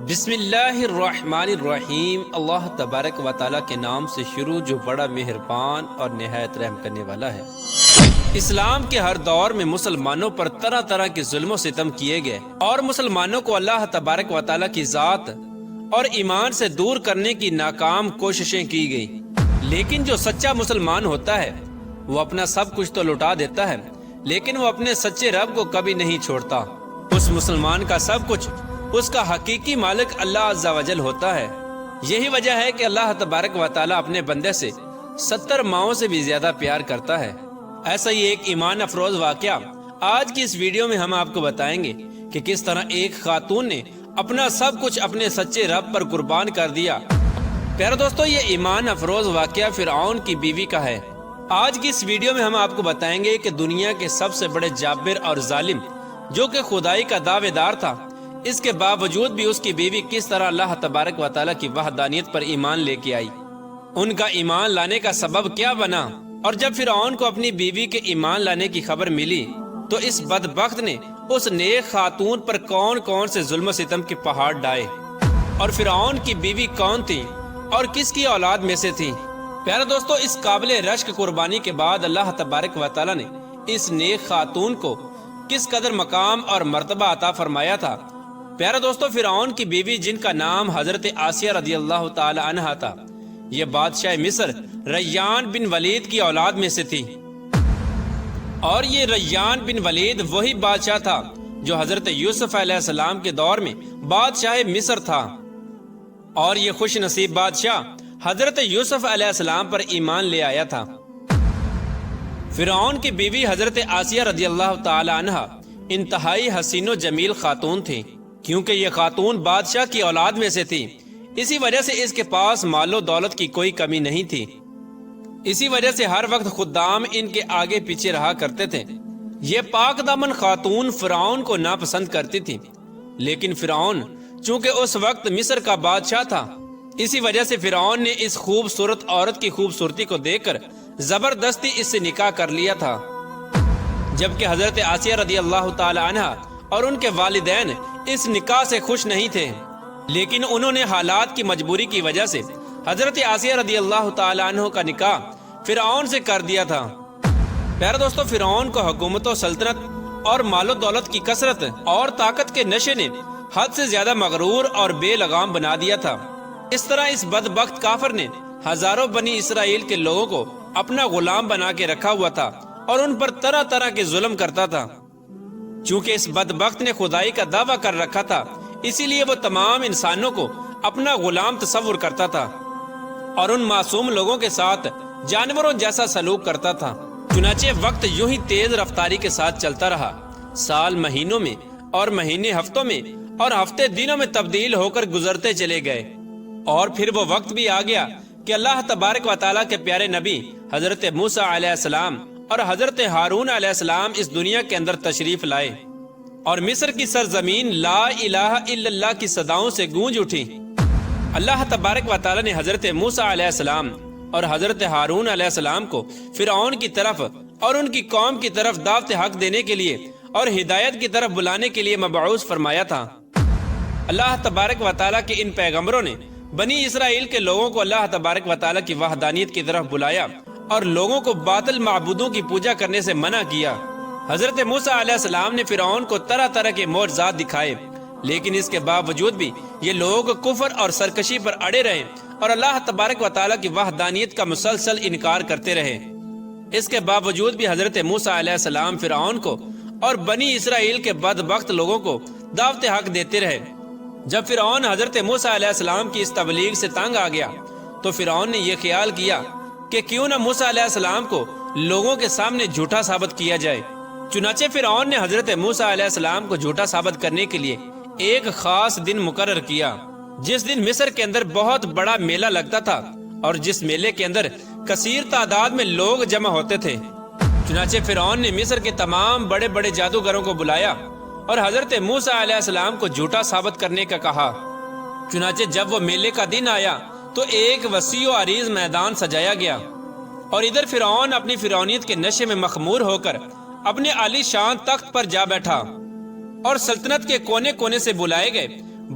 بسم اللہ الرحمن الرحیم۔ اللہ تبارک و تعالیٰ کے نام سے شروع جو بڑا مہربان اور نہایت رحم کرنے والا ہے۔ اسلام کے ہر دور میں مسلمانوں پر طرح طرح کے ظلم و ستم کیے گئے اور مسلمانوں کو اللہ تبارک و تعالیٰ کی ذات اور ایمان سے دور کرنے کی ناکام کوششیں کی گئی، لیکن جو سچا مسلمان ہوتا ہے وہ اپنا سب کچھ تو لٹا دیتا ہے، لیکن وہ اپنے سچے رب کو کبھی نہیں چھوڑتا۔ اس مسلمان کا سب کچھ اس کا حقیقی مالک اللہ عز و جل ہوتا ہے۔ یہی وجہ ہے کہ اللہ تبارک و تعالیٰ اپنے بندے سے 70 ماؤں سے بھی زیادہ پیار کرتا ہے۔ ایسا ہی ایک ایمان افروز واقعہ آج کی اس ویڈیو میں ہم آپ کو بتائیں گے کہ کس طرح ایک خاتون نے اپنا سب کچھ اپنے سچے رب پر قربان کر دیا۔ پیارے دوستو، یہ ایمان افروز واقعہ فرعون کی بیوی کا ہے۔ آج کی اس ویڈیو میں ہم آپ کو بتائیں گے کہ دنیا کے سب سے بڑے جابر اور ظالم جو کہ خدائی کا دعوے دار تھا، اس کے باوجود بھی اس کی بیوی کس طرح اللہ تبارک و تعالیٰ کی وحدانیت پر ایمان لے کے آئی۔ ان کا ایمان لانے کا سبب کیا بنا، اور جب فرعون کو اپنی بیوی کے ایمان لانے کی خبر ملی تو اس بدبخت نے اس نیک خاتون پر کون کون سے ظلم و ستم کے پہاڑ ڈائے، اور فرعون کی بیوی کون تھی اور کس کی اولاد میں سے تھی۔ پیارے دوستو، اس قابل رشک قربانی کے بعد اللہ تبارک و تعالیٰ نے اس نیک خاتون کو کس قدر مقام اور مرتبہ عطا فرمایا تھا۔ پیارے دوستو، فرعون کی بیوی جن کا نام حضرت آسیہ رضی اللہ تعالی عنہا تھا، یہ بادشاہ مصر ریان بن ولید کی اولاد میں سے تھی، اور یہ ریان بن ولید وہی بادشاہ تھا جو حضرت یوسف علیہ السلام کے دور میں بادشاہ مصر تھا، اور یہ خوش نصیب بادشاہ حضرت یوسف علیہ السلام پر ایمان لے آیا تھا۔ فرعون کی بیوی حضرت آسیہ رضی اللہ تعالی عنہا انتہائی حسین و جمیل خاتون تھی، کیونکہ یہ خاتون بادشاہ کی اولاد میں سے تھی، اسی وجہ سے اس کے پاس مال و دولت کی کوئی کمی نہیں تھی۔ اسی وجہ سے ہر وقت خدام ان کے آگے پیچھے رہا کرتے تھے۔ یہ پاک دامن خاتون فرعون کو ناپسند کرتی تھی، لیکن فرعون چونکہ اس وقت مصر کا بادشاہ تھا، اسی وجہ سے فرعون نے اس خوبصورت عورت کی خوبصورتی کو دیکھ کر زبردستی اس سے نکاح کر لیا تھا۔ جبکہ حضرت آسیہ رضی اللہ تعالی عنہا اور ان کے والدین اس نکاح سے خوش نہیں تھے، لیکن انہوں نے حالات کی مجبوری کی وجہ سے حضرت آسیہ رضی اللہ تعالی عنہ کا نکاح فرعون سے کر دیا تھا۔ پیارے دوستو، فرعون کو حکومت و سلطنت اور مال و دولت کی کثرت اور طاقت کے نشے نے حد سے زیادہ مغرور اور بے لگام بنا دیا تھا۔ اس طرح اس بدبخت کافر نے ہزاروں بنی اسرائیل کے لوگوں کو اپنا غلام بنا کے رکھا ہوا تھا اور ان پر طرح طرح کے ظلم کرتا تھا۔ چونکہ اس بدبخت نے خدائی کا دعویٰ کر رکھا تھا، اسی لیے وہ تمام انسانوں کو اپنا غلام تصور کرتا تھا اور ان معصوم لوگوں کے ساتھ جانوروں جیسا سلوک کرتا تھا۔ چنانچہ وقت یوں ہی تیز رفتاری کے ساتھ چلتا رہا۔ سال مہینوں میں اور مہینے ہفتوں میں اور ہفتے دنوں میں تبدیل ہو کر گزرتے چلے گئے، اور پھر وہ وقت بھی آ گیا کہ اللہ تبارک و تعالیٰ کے پیارے نبی حضرت موسیٰ علیہ السلام اور حضرت ہارون علیہ السلام اس دنیا کے اندر تشریف لائے، اور مصر کی سرزمین لا الہ الا اللہ کی صداؤں سے گونج اٹھی۔ اللہ تبارک و تعالیٰ نے حضرت موسیٰ علیہ السلام اور حضرت ہارون علیہ السلام کو فرعون کی طرف اور ان کی قوم کی طرف دعوت حق دینے کے لیے اور ہدایت کی طرف بلانے کے لیے مبعوث فرمایا تھا۔ اللہ تبارک و تعالیٰ کے ان پیغمبروں نے بنی اسرائیل کے لوگوں کو اللہ تبارک و تعالیٰ کی وحدانیت کی طرف بلایا اور لوگوں کو باطل معبودوں کی پوجا کرنے سے منع کیا۔ حضرت موسیٰ علیہ السلام نے فرعون کو طرح طرح کے معجزات دکھائے، لیکن اس کے باوجود بھی یہ لوگ کفر اور سرکشی پر اڑے رہے اور اللہ تبارک و تعالیٰ کی وحدانیت کا مسلسل انکار کرتے رہے۔ اس کے باوجود بھی حضرت موسیٰ علیہ السلام فرعون کو اور بنی اسرائیل کے بدبخت لوگوں کو دعوت حق دیتے رہے۔ جب فرعون حضرت موسیٰ علیہ السلام کی اس تبلیغ سے تنگ آ گیا تو فرعون نے یہ خیال کیا کہ کیوں نہ موسیٰ علیہ السلام کو لوگوں کے سامنے جھوٹا ثابت کیا جائے۔ چنانچہ فرعون نے حضرت موسیٰ علیہ السلام کو جھوٹا ثابت کرنے کے لیے ایک خاص دن مقرر کیا، جس دن مصر کے اندر بہت بڑا میلہ لگتا تھا اور جس میلے کے اندر کثیر تعداد میں لوگ جمع ہوتے تھے۔ چنانچہ فرعون نے مصر کے تمام بڑے بڑے جادوگروں کو بلایا اور حضرت موسیٰ علیہ السلام کو جھوٹا ثابت کرنے کا کہا۔ چنانچہ جب وہ میلے کا دن آیا تو ایک وسیع و عریض میدان سجایا گیا، اور ادھر فرعون اپنی فرعونیت کے نشے میں مخمور ہو کر اپنے عالی شان تخت پر جا بیٹھا، اور سلطنت کے کونے کونے سے بلائے گئے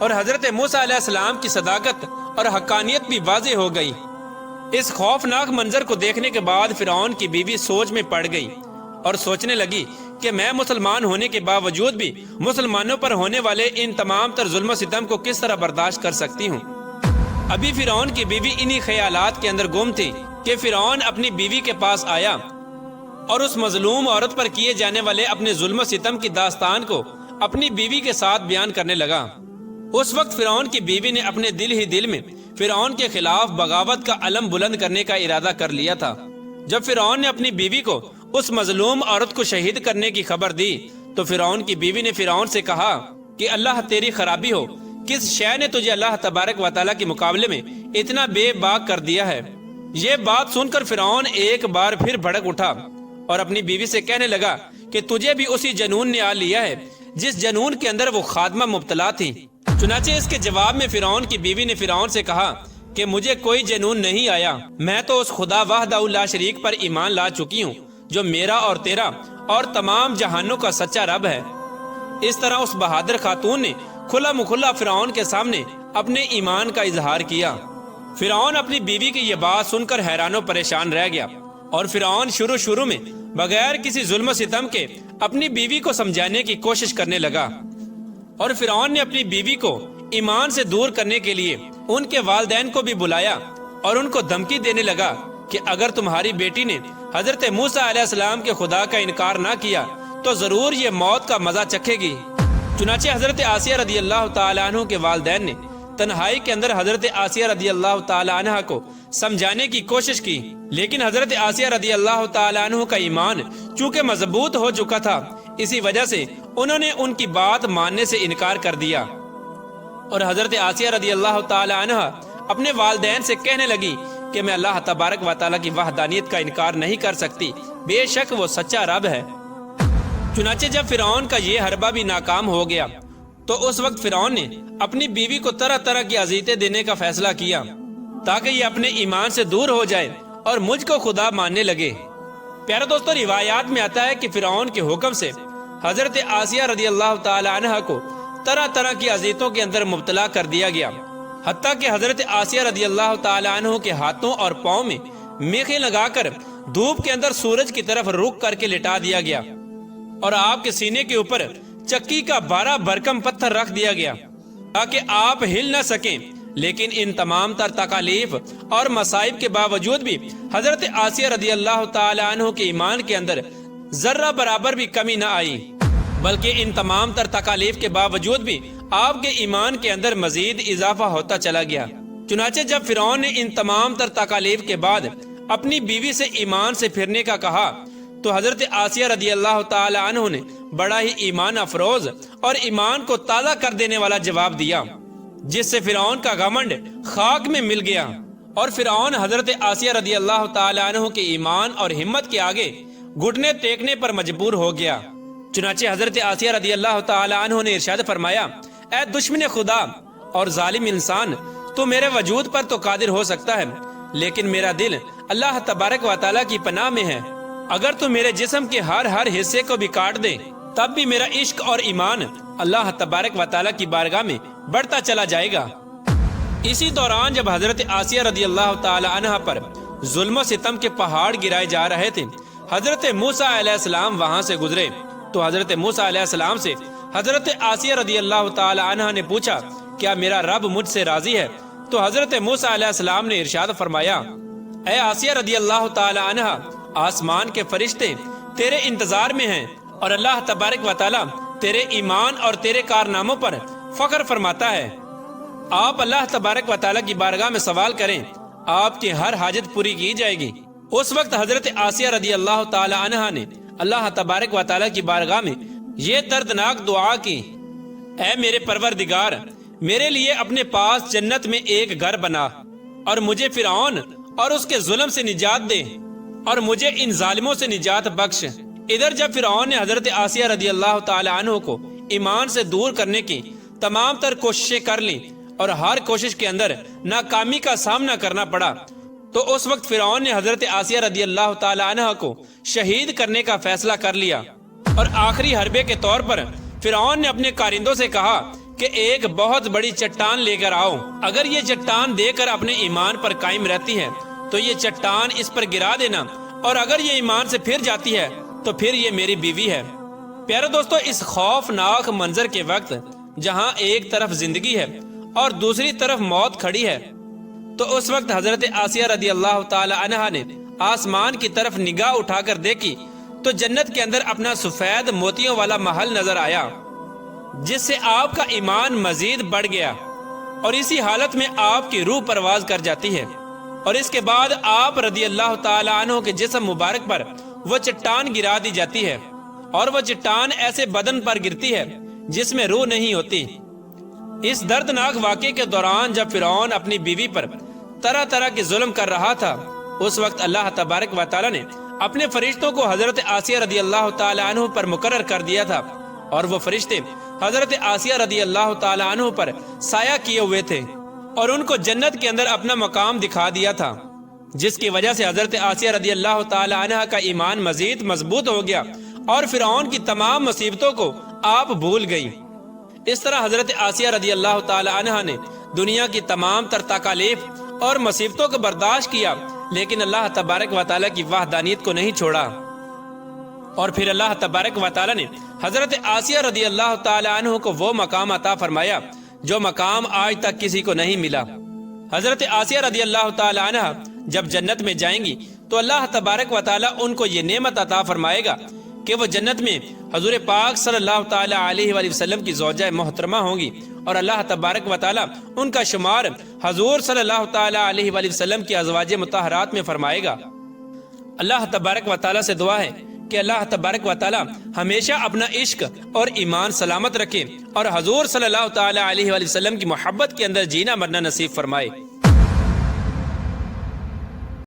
اور حضرت موسیٰ علیہ السلام کی صداقت اور حقانیت بھی واضح ہو گئی۔ اس خوفناک منظر کو دیکھنے کے بعد فرعون کی بیوی سوچ میں پڑ گئی اور سوچنے لگی کہ میں مسلمان ہونے کے باوجود بھی مسلمانوں پر ہونے والے ان تمام تر ظلم و ستم کو کس طرح برداشت کر سکتی ہوں۔ ابھی فرعون کی بیوی انہی خیالات کے اندر گم تھی کہ فرعون اپنی بیوی کے پاس آیا اور اس مظلوم عورت پر کیے جانے والے اپنے ظلم و ستم کی داستان کو اپنی بیوی کے ساتھ بیان کرنے لگا۔ اس وقت فرعون کی بیوی نے اپنے دل ہی دل میں فرعون کے خلاف بغاوت کا علم بلند کرنے کا ارادہ کر لیا تھا۔ جب فرعون نے اپنی بیوی کو اس مظلوم عورت کو شہید کرنے کی خبر دی تو فرعون کی بیوی نے فرعون سے کہا کہ اللہ تیری خرابی ہو، کس شے نے تجھے اللہ تبارک و تعالیٰ کے مقابلے میں اتنا بے باک کر دیا ہے؟ یہ بات سن کر فرعون ایک بار پھر بھڑک اٹھا اور اپنی بیوی سے کہنے لگا کہ تجھے بھی اسی جنون نے آ لیا ہے جس جنون کے اندر وہ خادمہ مبتلا تھی۔ چنانچہ اس کے جواب میں فرعون کی بیوی نے فرعون سے کہا کہ مجھے کوئی جنون نہیں آیا، میں تو اس خدا وحدہ لا شریک پر ایمان لا چکی ہوں جو میرا اور تیرا اور تمام جہانوں کا سچا رب ہے۔ اس طرح اس بہادر خاتون نے کھلا مکھلا فرعون کے سامنے اپنے ایمان کا اظہار کیا۔ فرعون اپنی بیوی کی یہ بات سن کر حیران و پریشان رہ گیا اور فرعون شروع میں بغیر کسی ظلم و ستم کے اپنی بیوی کو سمجھانے کی کوشش کرنے لگا، اور فرعون نے اپنی بیوی کو ایمان سے دور کرنے کے لیے ان کے والدین کو بھی بلایا اور ان کو دھمکی دینے لگا کہ اگر تمہاری بیٹی نے حضرت موسیٰ علیہ السلام کے خدا کا انکار نہ کیا تو ضرور یہ موت کا مزہ چکھے گی۔ چنانچہ حضرت آسیہ رضی اللہ تعالیٰ عنہ کے والدین نے تنہائی کے اندر حضرت آسیہ رضی اللہ تعالیٰ عنہ کو سمجھانے کی کوشش کی، لیکن حضرت آسیہ رضی اللہ تعالیٰ عنہ کا ایمان چونکہ مضبوط ہو چکا تھا، اسی وجہ سے انہوں نے ان کی بات ماننے سے انکار کر دیا، اور حضرت آسیہ رضی اللہ تعالیٰ عنہ اپنے والدین سے کہنے لگی کہ میں اللہ تبارک و تعالیٰ کی وحدانیت کا انکار نہیں کر سکتی، بے شک وہ سچا رب ہے۔ چنانچہ جب فرعون کا یہ حربہ بھی ناکام ہو گیا تو اس وقت فرعون نے اپنی بیوی کو طرح طرح کی اذیتیں دینے کا فیصلہ کیا تاکہ یہ اپنے ایمان سے دور ہو جائے اور مجھ کو خدا ماننے لگے۔ پیارے دوستو، روایات میں آتا ہے کہ فرعون کے حکم سے حضرت آسیہ رضی اللہ تعالی عنہ کو طرح طرح کی اذیتوں کے اندر مبتلا کر دیا گیا، حتیٰ کہ حضرت آسیہ رضی اللہ تعالی عنہ کے ہاتھوں اور پاؤں میں میخیں لگا کر دھوپ کے اندر سورج کی طرف رخ کر کے لٹا دیا گیا، اور آپ کے سینے کے اوپر چکی کا 12 بھرکم پتھر رکھ دیا گیا تاکہ آپ ہل نہ سکیں۔ لیکن ان تمام تر تکالیف اور مصائب کے باوجود بھی حضرت آسیہ رضی اللہ تعالی عنہ کے ایمان کے اندر ذرہ برابر بھی کمی نہ آئی، بلکہ ان تمام تر تکالیف کے باوجود بھی آپ کے ایمان کے اندر مزید اضافہ ہوتا چلا گیا۔ چنانچہ جب فرعون نے ان تمام تر تکالیف کے بعد اپنی بیوی سے ایمان سے پھرنے کا کہا تو حضرت آسیہ رضی اللہ تعالی عنہ نے بڑا ہی ایمان افروز اور ایمان کو تازہ کر دینے والا جواب دیا، جس سے فرعون کا گھمنڈ خاک میں مل گیا، اور فرعون حضرت آسیہ رضی اللہ تعالی عنہ کے ایمان اور ہمت کے آگے گھٹنے ٹیکنے پر مجبور ہو گیا۔ چنانچہ حضرت آسیہ رضی اللہ تعالی عنہ نے ارشاد فرمایا، اے دشمن خدا اور ظالم انسان، تو میرے وجود پر تو قادر ہو سکتا ہے، لیکن میرا دل اللہ تبارک و تعالیٰ کی پناہ میں ہے۔ اگر تو میرے جسم کے ہر حصے کو بھی کاٹ دے تب بھی میرا عشق اور ایمان اللہ تبارک و تعالیٰ کی بارگاہ میں بڑھتا چلا جائے گا۔ اسی دوران جب حضرت آسیہ رضی اللہ تعالی عنہ پر ظلم و ستم کے پہاڑ گرائے جا رہے تھے، حضرت موسیٰ علیہ السلام وہاں سے گزرے تو حضرت موسیٰ علیہ السلام سے حضرت آسیہ رضی اللہ تعالی عنہ نے پوچھا، کیا میرا رب مجھ سے راضی ہے؟ تو حضرت موسیٰ علیہ السلام نے ارشاد فرمایا، اے آسیہ رضی اللہ تعالی عنہ، آسمان کے فرشتے تیرے انتظار میں ہیں اور اللہ تبارک و تعالیٰ تیرے ایمان اور تیرے کارناموں پر فخر فرماتا ہے۔ آپ اللہ تبارک و تعالیٰ کی بارگاہ میں سوال کریں، آپ کی ہر حاجت پوری کی جائے گی۔ اس وقت حضرت آسیہ رضی اللہ تعالی عنہ نے اللہ تبارک و تعالیٰ کی بارگاہ میں یہ دردناک دعا کی، اے میرے پروردگار، میرے لیے اپنے پاس جنت میں ایک گھر بنا اور مجھے فرعون اور اس کے ظلم سے نجات دے اور مجھے ان ظالموں سے نجات بخش۔ ادھر جب فرعون نے حضرت آسیہ رضی اللہ تعالی عنہ کو ایمان سے دور کرنے کی تمام تر کوششیں کر لیں اور ہر کوشش کے اندر ناکامی کا سامنا کرنا پڑا، تو اس وقت فرعون نے حضرت آسیہ رضی اللہ تعالی عنہ کو شہید کرنے کا فیصلہ کر لیا، اور آخری حربے کے طور پر فرعون نے اپنے کارندوں سے کہا کہ ایک بہت بڑی چٹان لے کر آؤ، اگر یہ چٹان دے کر اپنے ایمان پر قائم رہتی ہے تو یہ چٹان اس پر گرا دینا، اور اگر یہ ایمان سے پھر جاتی ہے تو پھر یہ میری بیوی ہے۔ پیارے دوستو، اس خوفناک منظر کے وقت جہاں ایک طرف زندگی ہے اور دوسری طرف موت کھڑی ہے، تو اس وقت حضرت آسیہ رضی اللہ تعالی عنہا نے آسمان کی طرف نگاہ اٹھا کر دیکھی تو جنت کے اندر اپنا سفید موتیوں والا محل نظر آیا، جس سے آپ کا ایمان مزید بڑھ گیا، اور اسی حالت میں آپ کی روح پرواز کر جاتی ہے، اور اس کے بعد آپ رضی اللہ تعالی عنہ کے جسم مبارک پر وہ چٹان گرا دی جاتی ہے، اور وہ چٹان ایسے بدن پر گرتی ہے جس میں روح نہیں ہوتی۔ اس دردناک واقعے کے دوران جب فرعون اپنی بیوی پر طرح طرح کے ظلم کر رہا تھا، اس وقت اللہ تبارک و تعالی نے اپنے فرشتوں کو حضرت آسیہ رضی اللہ تعالی عنہ پر مقرر کر دیا تھا، اور وہ فرشتے حضرت آسیہ رضی اللہ تعالی عنہ پر سایہ کیے ہوئے تھے، اور ان کو جنت کے اندر اپنا مقام دکھا دیا تھا، جس کی وجہ سے حضرت آسیہ رضی اللہ تعالی عنہ کا ایمان مزید مضبوط ہو گیا، اور فرعون کی تمام مصیبتوں کو آپ بھول گئی۔ اس طرح حضرت آسیہ رضی اللہ تعالی عنہ نے دنیا کی تمام تر تکالیف اور مصیبتوں کو برداشت کیا، لیکن اللہ تبارک و تعالی کی وحدانیت کو نہیں چھوڑا، اور پھر اللہ تبارک و تعالی نے حضرت آسیہ رضی اللہ تعالی عنہ کو وہ مقام عطا فرمایا جو مقام آج تک کسی کو نہیں ملا۔ حضرت آسیہ رضی اللہ تعالی عنہ جب جنت میں جائیں گی تو اللہ تبارک و تعالی ان کو یہ نعمت عطا فرمائے گا کہ وہ جنت میں حضور پاک صلی اللہ تعالی علیہ وآلہ وسلم کی زوجہ محترمہ ہوں گی، اور اللہ تبارک و تعالی ان کا شمار حضور صلی اللہ تعالی علیہ وآلہ وسلم کی ازواج مطہرات میں فرمائے گا۔ اللہ تبارک و تعالی سے دعا ہے کہ اللہ تبارک و تعالی ہمیشہ اپنا عشق اور ایمان سلامت رکھے، اور حضور صلی اللہ تعالی علیہ وآلہ وسلم کی محبت کے اندر جینا مرنا نصیب فرمائے۔